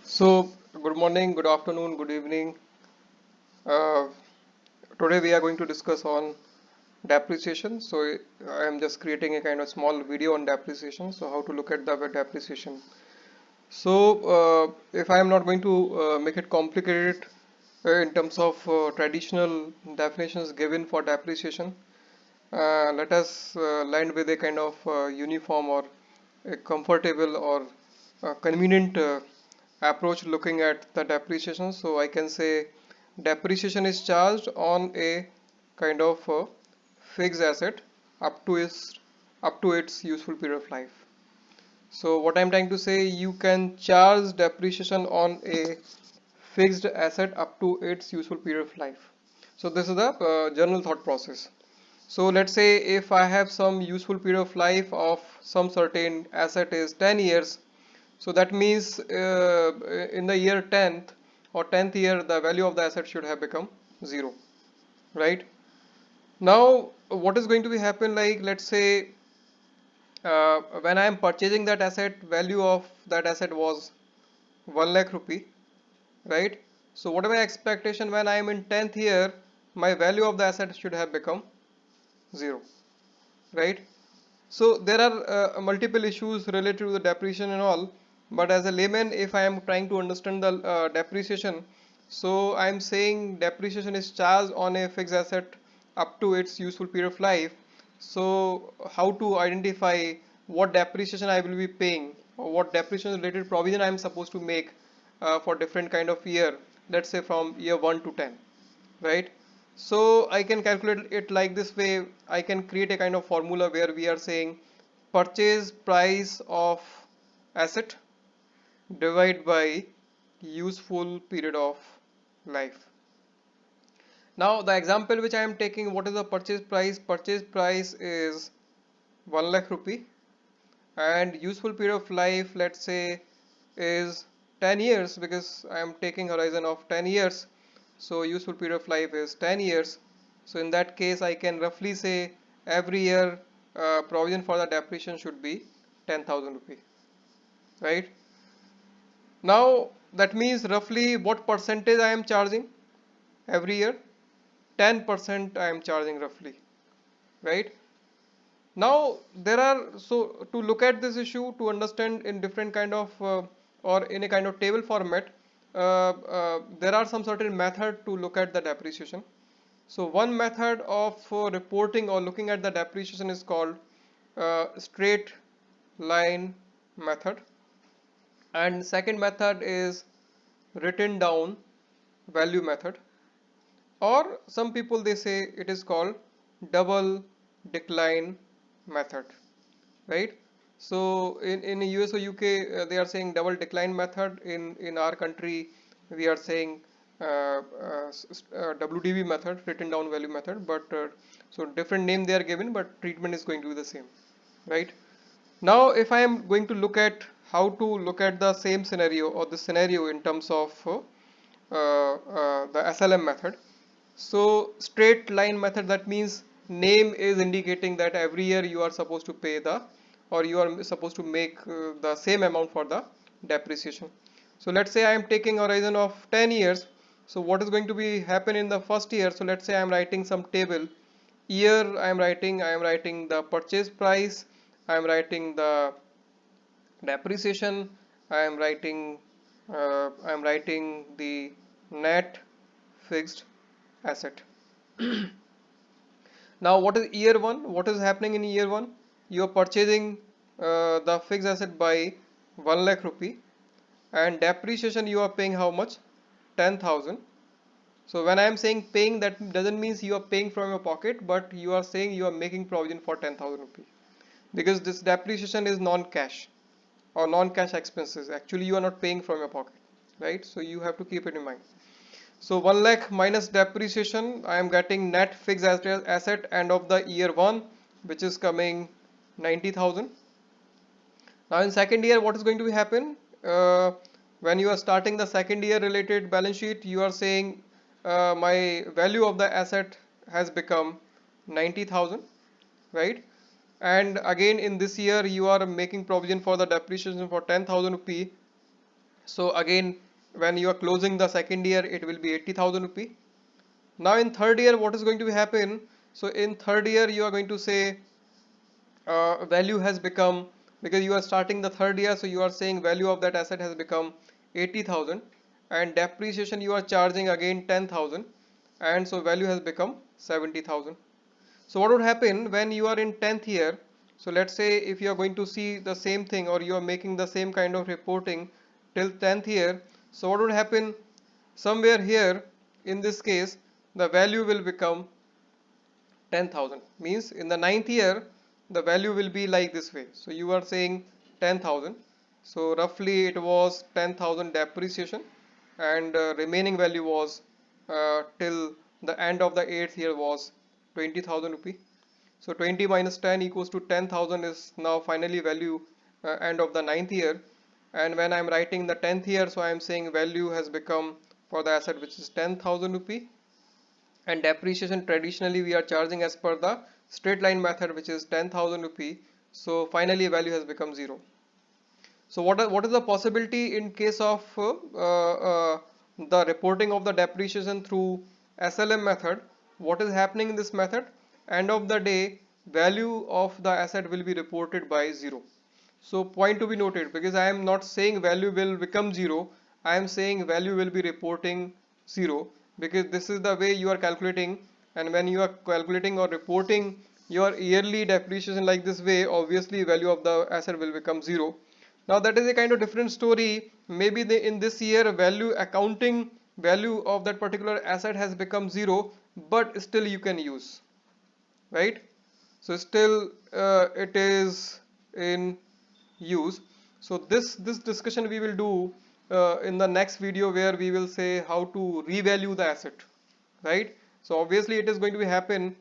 So, good morning, good afternoon, good evening. Uh, Today we are going to discuss on depreciation. So, I am just creating a kind of small video on depreciation. So, how to look at the depreciation. So, if I am not going to make it complicated in terms of traditional definitions given for depreciation, let us land with a kind of uniform or a comfortable or convenient approach looking at the depreciation. So I can say depreciation is charged on a kind of fixed asset up to its useful period of life. So what I'm trying to say, you can charge depreciation on a fixed asset up to its useful period of life. So this is the general thought process. So let's say if I have some useful period of life of some certain asset is 10 years. So that means in the year 10th or 10th year, the value of the asset should have become zero, right? Now, what is going to be happen, like let's say when I am purchasing that asset, value of that asset was 1 lakh rupee, right? So what are my expectation when I am in 10th year, my value of the asset should have become zero, right? So there are multiple issues related to the depreciation and all, but as a layman, if I am trying to understand the depreciation, so I am saying depreciation is charged on a fixed asset up to its useful period of life. So how to identify what depreciation I will be paying or what depreciation related provision I am supposed to make for different kind of year, let's say from year 1 to 10, right? So I can calculate it like this way. I can create a kind of formula where we are saying purchase price of asset divided by useful period of life. Now the example which I am taking, what is the purchase price? Purchase price is 1 lakh rupee and useful period of life, let's say, is 10 years because I am taking horizon of 10 years. So useful period of life is 10 years. So in that case, I can roughly say every year provision for the depreciation should be 10,000 rupee, right? Now that means roughly what percentage I am charging every year? 10% I am charging roughly, right? Now there are, so to look at this issue, to understand in different kind of or in a kind of table format, there are some certain method to look at the depreciation. So one method of reporting or looking at the depreciation is called straight line method, and second method is written down value method, or some people they say it is called double decline method, right? So in US or UK, they are saying double decline method. In our country we are saying WDV method, written down value method, but so different name they are given, but treatment is going to be the same, right? Now if I am going to look at how to look at the same scenario or the scenario in terms of the SLM method. So straight line method, that means name is indicating that every year you are supposed to pay the, or you are supposed to make the same amount for the depreciation. So let's say I am taking a horizon of 10 years. So what is going to be happen in the first year? So let's say I am writing some table. Year I am writing the purchase price, I am writing the depreciation, I am writing the net fixed asset. Now what is year one? What is happening in year one? You are purchasing the fixed asset by 1 lakh rupee, and depreciation you are paying how much? 10,000. So when I am saying paying, that doesn't mean you are paying from your pocket, but you are saying you are making provision for 10,000 rupees, because this depreciation is non-cash or non-cash expenses. Actually you are not paying from your pocket, right? So you have to keep it in mind. So 1 lakh minus depreciation, I am getting net fixed asset end of the year one, which is coming 90,000. Now in second year, what is going to happen? When you are starting the second year related balance sheet, you are saying my value of the asset has become 90,000, right? And again in this year, you are making provision for the depreciation for 10,000 rupee. So again, when you are closing the second year, it will be 80,000 rupee. Now in third year, what is going to happen? So in third year, you are going to say value has become, because you are starting the third year, so you are saying value of that asset has become 80,000, and depreciation you are charging again 10,000, and so value has become 70,000. So what would happen when you are in 10th year? So let's say if you are going to see the same thing, or you are making the same kind of reporting till 10th year, so what would happen? Somewhere here in this case, the value will become 10,000. Means in the ninth year, the value will be like this way. So you are saying 10,000. So roughly it was 10,000 depreciation, and remaining value was till the end of the eighth year was 20,000 rupee. So 20 minus 10 equals to 10,000 is now finally value end of the ninth year. And when I am writing the 10th year, so I am saying value has become for the asset which is 10,000 rupee, and depreciation traditionally we are charging as per the straight line method, which is 10,000 rupee. So finally value has become 0. So what is the possibility in case of the reporting of the depreciation through SLM method? What is happening in this method? End of the day, value of the asset will be reported by 0. So point to be noted, because I am not saying value will become 0, I am saying value will be reporting 0, because this is the way you are calculating. And when you are calculating or reporting your yearly depreciation like this way, obviously value of the asset will become 0. Now that is a kind of different story. Maybe in this year value accounting value of that particular asset has become 0, but still you can use, right? So still it is in use. So this discussion we will do in the next video, where we will say how to revalue the asset, right? So obviously it is going to be happen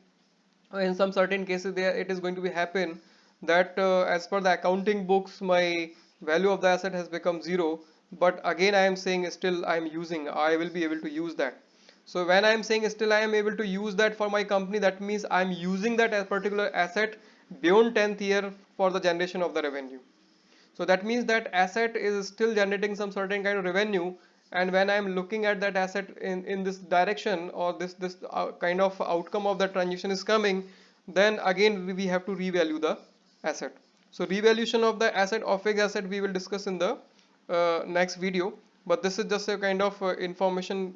in some certain cases, there it is going to be happen that as per the accounting books my value of the asset has become 0, but again I am saying still I am using, I will be able to use that. So when I am saying still I am able to use that for my company, that means I am using that as particular asset beyond 10th year for the generation of the revenue. So that means that asset is still generating some certain kind of revenue, and when I am looking at that asset in this direction, or this kind of outcome of the transaction is coming, then again we have to revalue the asset. So revaluation of the asset of fixed asset we will discuss in the next video, but this is just a kind of information,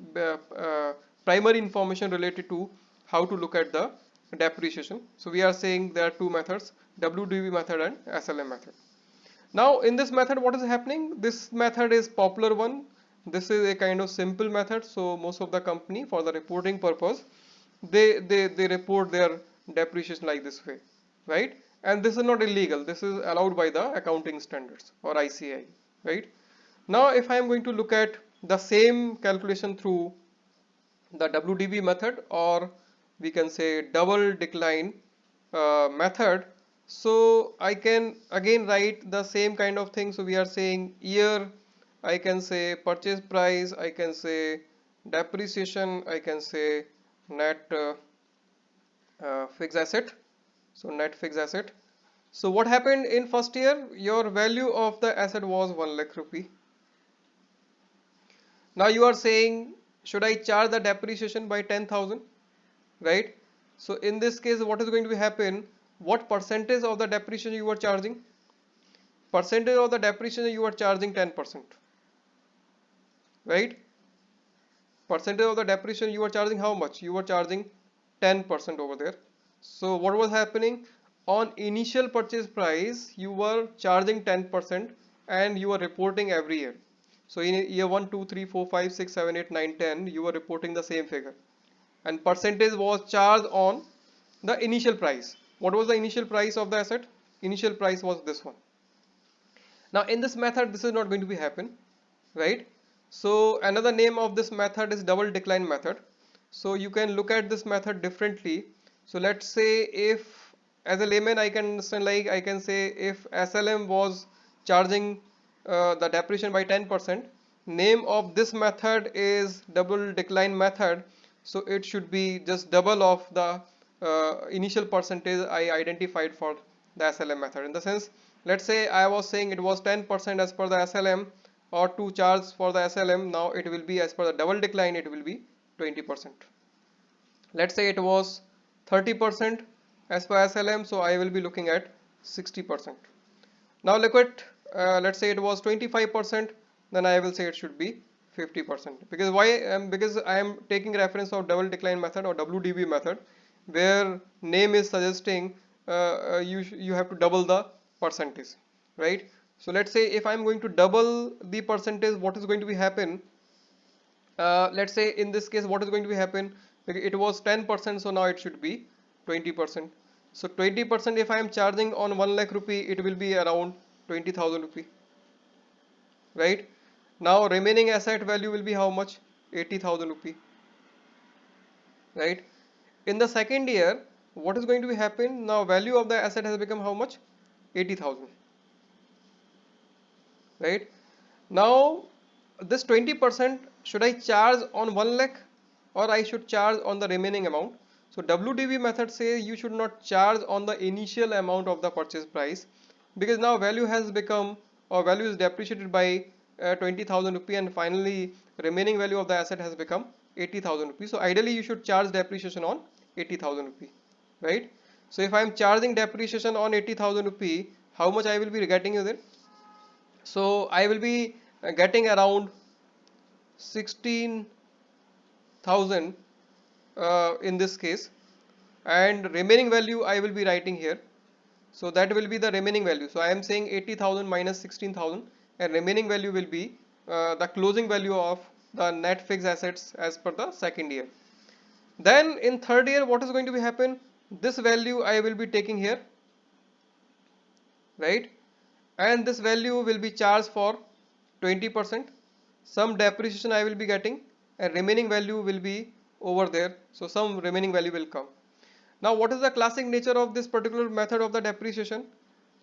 primary information related to how to look at the depreciation. So we are saying there are two methods, WDV method and SLM method. Now in this method what is happening, this method is popular one, this is a kind of simple method. So most of the company, for the reporting purpose, they report their depreciation like this way, right? And this is not illegal, this is allowed by the accounting standards or ICAI, right? Now if I am going to look at the same calculation through the WDV method, or we can say double decline method, so I can again write the same kind of thing. So we are saying year, I can say purchase price, I can say depreciation, I can say net fixed asset. So net fixed asset. So what happened in first year? Your value of the asset was 1 lakh rupee. Now you are saying, should I charge the depreciation by 10,000, right? So in this case, what is going to happen? What percentage of the depreciation you are charging? Percentage of the depreciation you are charging 10%, right? Percentage of the depreciation you are charging how much? You are charging 10% over there. So what was happening? On initial purchase price, you were charging 10%, and you are reporting every year. So in year 1, 2, 3, 4, 5, 6, 7, 8, 9, 10, you were reporting the same figure. And percentage was charged on the initial price. What was the initial price of the asset? Initial price was this one. Now in this method, this is not going to be happen, right? So another name of this method is double decline method. So you can look at this method differently. So let's say, if as a layman I can understand, like I can say if SLM was charging the depreciation by 10%, name of this method is double decline method. So it should be just double of the initial percentage I identified for the SLM method. In the sense, let's say I was saying it was 10% as per the SLM, or to charge for the SLM, now it will be, as per the double decline, it will be 20%. Let's say it was 30% as per SLM, so I will be looking at 60%. Now look at, let's say it was 25%, then I will say it should be 50%. Because why? Because I am taking reference of double decline method or WDV method, where name is suggesting you have to double the percentage, right? So let's say if I am going to double the percentage, what is going to be happen? Let's say in this case, what is going to be happen? It was 10%, so now it should be 20%. So 20%, if I am charging on 1 lakh rupee, it will be around 20,000 rupee, right? Now remaining asset value will be how much? 80,000 rupee, right? In the second year, what is going to be happen? Now value of the asset has become how much? 80,000, right? Now this 20%, should I charge on 1 lakh or I should charge on the remaining amount? So WDV method says you should not charge on the initial amount of the purchase price, because now value has become, or value is depreciated by 20,000 rupee, and finally remaining value of the asset has become 80,000 rupees. So ideally you should charge depreciation on 80,000 rupee, right? So if I am charging depreciation on 80,000 rupee, how much I will be getting with it? So I will be getting around 16,000 in this case, and remaining value I will be writing here. So that will be the remaining value. So I am saying 80,000 minus 16,000, and remaining value will be the closing value of the net fixed assets as per the second year. Then in third year, what is going to be happen? This value I will be taking here, right? And this value will be charged for 20%. Some depreciation I will be getting, and remaining value will be over there. So some remaining value will come. Now what is the classic nature of this particular method of the depreciation?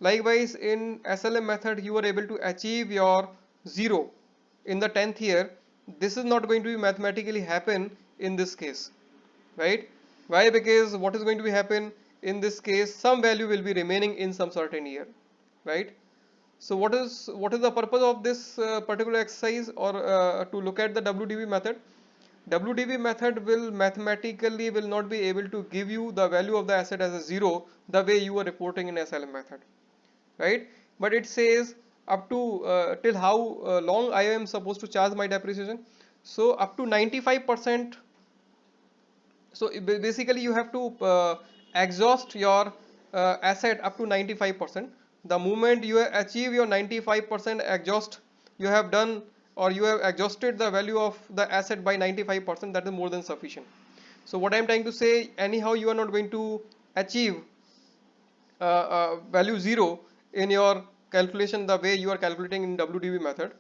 Likewise, in SLM method, you are able to achieve your zero in the 10th year. This is not going to be mathematically happen in this case, right? Why? Because what is going to be happen in this case, some value will be remaining in some certain year, right? So what is the purpose of this particular exercise, or to look at the WDV method? WDV method will mathematically will not be able to give you the value of the asset as a zero the way you are reporting in SLM method, right? But it says up to till how long I am supposed to charge my depreciation. So up to 95%. So basically you have to exhaust your asset up to 95%. The moment you achieve your 95% exhaust, you have done, or you have exhausted the value of the asset by 95%, that is more than sufficient. So what I am trying to say, anyhow you are not going to achieve value 0 in your calculation the way you are calculating in WDV method.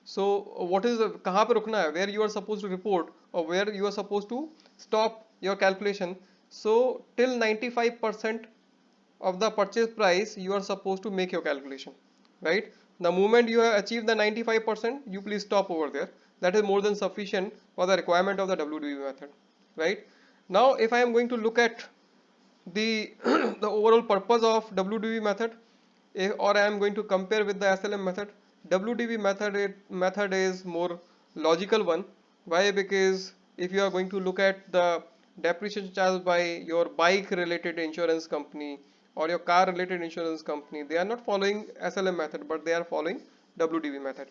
So what is kahan pe rukna hai, where you are supposed to report, or where you are supposed to stop your calculation. So till 95% of the purchase price you are supposed to make your calculation, right? The moment you have achieved the 95%, you please stop over there. That is more than sufficient for the requirement of the WDV method, right? Now if I am going to look at the the overall purpose of WDV method, or I am going to compare with the SLM method, WDV method is more logical one. Why? Because if you are going to look at the depreciation charged by your bike related insurance company or your car related insurance company, they are not following SLM method, but they are following WDV method.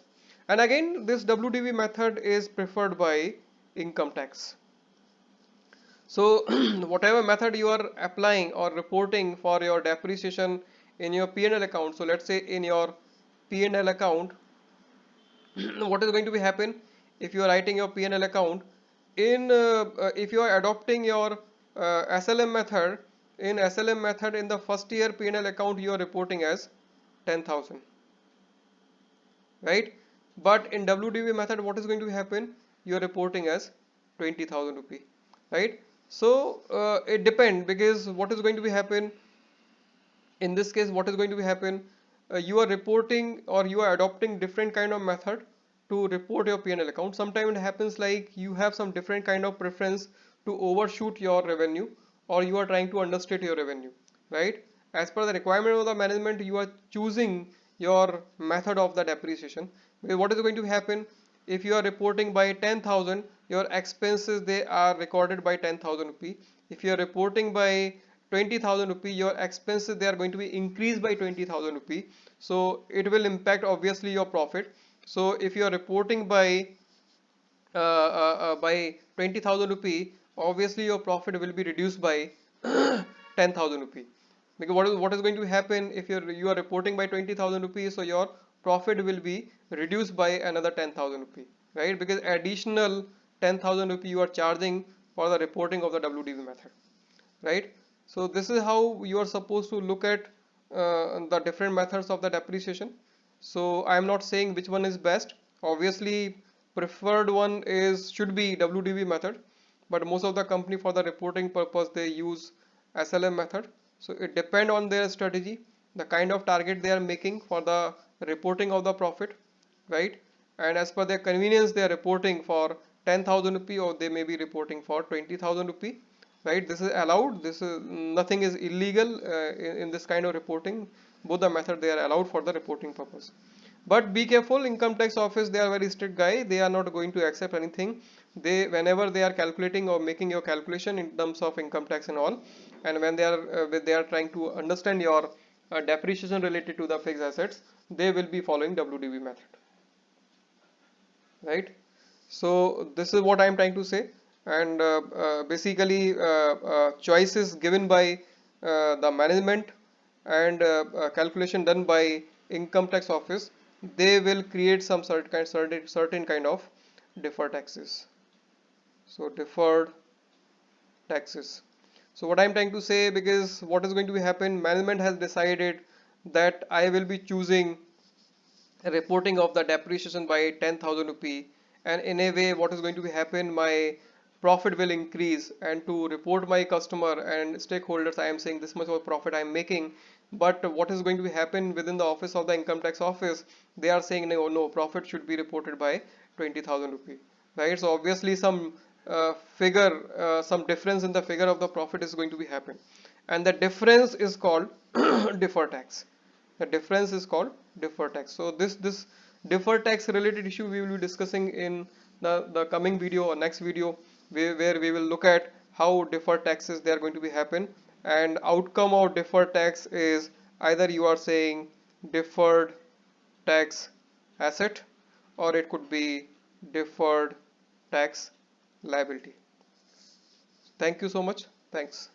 And again, this WDV method is preferred by income tax. So whatever method you are applying or reporting for your depreciation in your P&L account, so let's say in your P&L account, what is going to be happen if you are writing your P&L account in if you are adopting your SLM method, in the first year P&L account you are reporting as 10,000, right? But in WDV method, what is going to happen? You are reporting as 20,000 rupee, right? So it depends, because what is going to be happen in this case, what is going to be happen? You are reporting, or you are adopting different kind of method to report your P&L account. Sometimes it happens like you have some different kind of preference to overshoot your revenue, or you are trying to understate your revenue, right? As per the requirement of the management, you are choosing your method of the depreciation. Because what is going to happen if you are reporting by 10,000, your expenses they are recorded by 10,000 rupee. If you are reporting by 20,000 rupee, your expenses they are going to be increased by 20,000 rupee. So it will impact obviously your profit. So if you are reporting by 20,000 rupee, obviously your profit will be reduced by 10,000 rupee. Because what is going to happen if you are reporting by 20,000 rupees, so your profit will be reduced by another 10,000 rupee, right? Because additional 10,000 rupee you are charging for the reporting of the WDV method, right? So this is how you are supposed to look at the different methods of the depreciation. So I am not saying which one is best. Obviously preferred one is should be WDV method, but most of the company for the reporting purpose they use SLM method. So it depend on their strategy, the kind of target they are making for the reporting of the profit, right? And as per their convenience they are reporting for 10,000 rupee, or they may be reporting for 20,000 rupee, right? This is allowed. This is nothing is illegal in this kind of reporting. Both the method they are allowed for the reporting purpose. But be careful, income tax office they are very strict guy. They are not going to accept anything. They whenever they are calculating or making your calculation in terms of income tax and all, and when they are trying to understand your depreciation related to the fixed assets, they will be following WDV method, right? So this is what I am trying to say. And basically choice is given by the management, and calculation done by income tax office. They will create some certain kind of deferred taxes. So deferred taxes. So what I'm trying to say, because what is going to happen, management has decided that I will be choosing reporting of the depreciation by 10,000 rupee, and in a way what is going to happen, my profit will increase, and to report my customer and stakeholders I am saying this much of profit I am making. But what is going to happen within the office of the income tax office, they are saying no, profit should be reported by 20,000 rupee, right? So obviously some some difference in the figure of the profit is going to be happen, and the difference is called deferred tax. The difference is called deferred tax. So this deferred tax related issue we will be discussing in the coming video or next video, where we will look at how deferred taxes they are going to be happen, and outcome of deferred tax is either you are saying deferred tax asset, or it could be deferred tax liability. Thank you so much. Thanks.